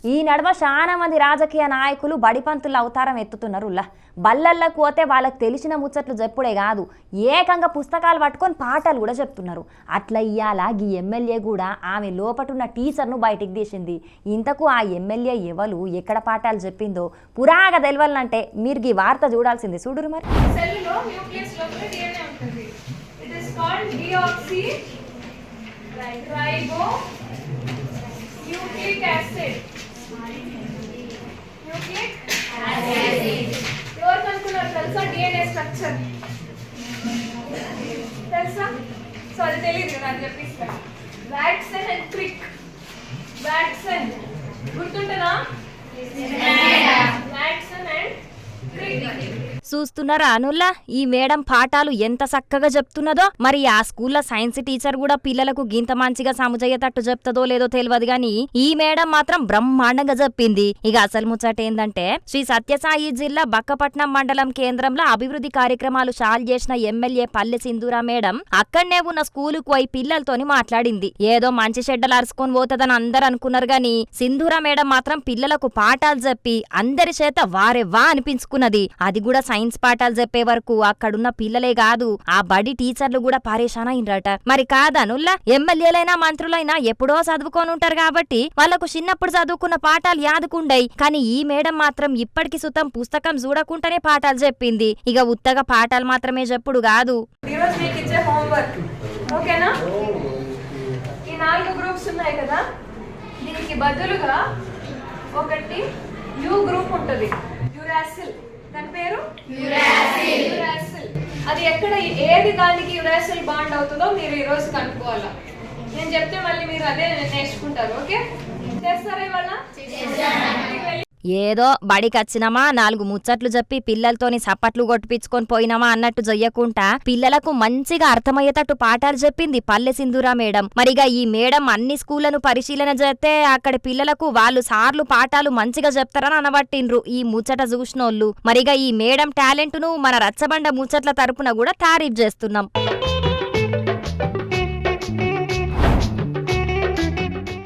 ఈ నడుమ చాలా మంది రాజకీయ నాయకులు బడిపంతుల అవతారం ఎత్తుతున్నారు. బల్లల్లకు పోతే వాళ్ళకి తెలిసిన ముచ్చట్లు చెప్పుడే కాదు, ఏకంగా పుస్తకాలు పట్టుకొని పాఠాలు కూడా చెప్తున్నారు. అట్లా ఇయ్యాల ఈ ఎమ్మెల్యే కూడా ఆమె లోపటున్న టీచర్ను బయటికి తీసింది. ఇంతకు ఆ ఎమ్మెల్యే ఎవరు, ఎక్కడ పాఠాలు చెప్పిందో పురాగా తెలవాలంటే మీరు ఈ వార్త చూడాల్సింది. చూడురు మరి. DNA స్ట్రక్చర్ తెలుసా? సో అది తెలియదు, నాకు చెప్పిస్తా. Watson and Crick. వాట్సన్ గుర్తుంటదా? Watson and Crick. చూస్తున్నారా అనుల్లా, ఈ మేడం పాఠాలు ఎంత చక్కగా చెప్తున్నదో. మరి ఆ స్కూల్లో సైన్స్ టీచర్ కూడా పిల్లలకు గింత మంచిగా సమజయ్యేటట్టు చెప్తుందో లేదో తెలియదు గాని ఈ మేడం మాత్రం బ్రహ్మాండంగా చెప్పింది. ఇక అసలు ముచ్చట ఏందంటే, శ్రీ సత్యసాయి జిల్లా బక్కపట్నం మండలం కేంద్రంలో అభివృద్ధి కార్యక్రమాలు చాలు చేసిన ఎమ్మెల్యే పల్లె సింధూరా మేడం అక్కడనే ఉన్న స్కూలుకు పోయి పిల్లలతోని మాట్లాడింది. ఏదో మంచి చెడ్డలు అరుచుకొని పోతుందని అందరు అనుకున్నారు గాని సింధూరా మేడం మాత్రం పిల్లలకు పాఠాలు చెప్పి అందరి చేత వారెవ్వా అనిపించుకున్నది. అది కూడా సైన్స్ పాఠాలు చెప్పే వరకు అక్కడున్న పిల్లలే కాదు, ఆ బడి టీచర్లు కూడా పరేషాన్ అయినరట. మరి కాదనుల్లా, ఎమ్మెల్యేలైనా మంత్రులైనా ఎప్పుడో చదువుకొని ఉంటారు కాబట్టి వాళ్లకు చిన్నప్పుడు చదువుకున్న పాఠాలు యాదుకుండయి. కానీ ఈ మేడం మాత్రం ఇప్పటికి సుతం పుస్తకం చూడకుండానే పాఠాలు చెప్పింది. ఇక ఉత్తగా పాఠాలు మాత్రమే చెప్పుడు కాదు. ఈ 4 గ్రూప్స్ ఉన్నాయి కదా, దీనికి బదులుగా ఒకటి యు గ్రూప్ ఉంటది. యురాసిల్, దాని పేరు యురాసిల్. అది ఎక్కడ, ఏది దానికి యురాసిల్ బాండ్ అవుతుందో మీరు ఈ రోజు కనుక్కోవాలా. నేను చెప్తే మళ్ళీ మీరు అదే నేర్చుకుంటారు. ఓకే, చేస్తారా ఇవాళ? ఏదో బడికొచ్చినామా 4 ముచ్చట్లు చెప్పి పిల్లలతోని సప్పట్లు కొట్టిపించుకొని పోయినామా అన్నట్టు చెయ్యకుండా పిల్లలకు మంచిగా అర్థమయ్యేటట్టు పాఠాలు చెప్పింది పల్లె సింధూరా మేడం. మరిగా ఈ మేడం అన్ని స్కూళ్లను పరిశీలన చేస్తే అక్కడ పిల్లలకు వాళ్ళు సార్లు పాఠాలు మంచిగా చెప్తారని అనబట్టిండ్రు ఈ ముచ్చట చూసినోళ్ళు. మరిగా ఈ మేడం టాలెంట్ ను మన రచ్చబండ ముచ్చట్ల తరపున కూడా తారీఫ్ చేస్తున్నాం.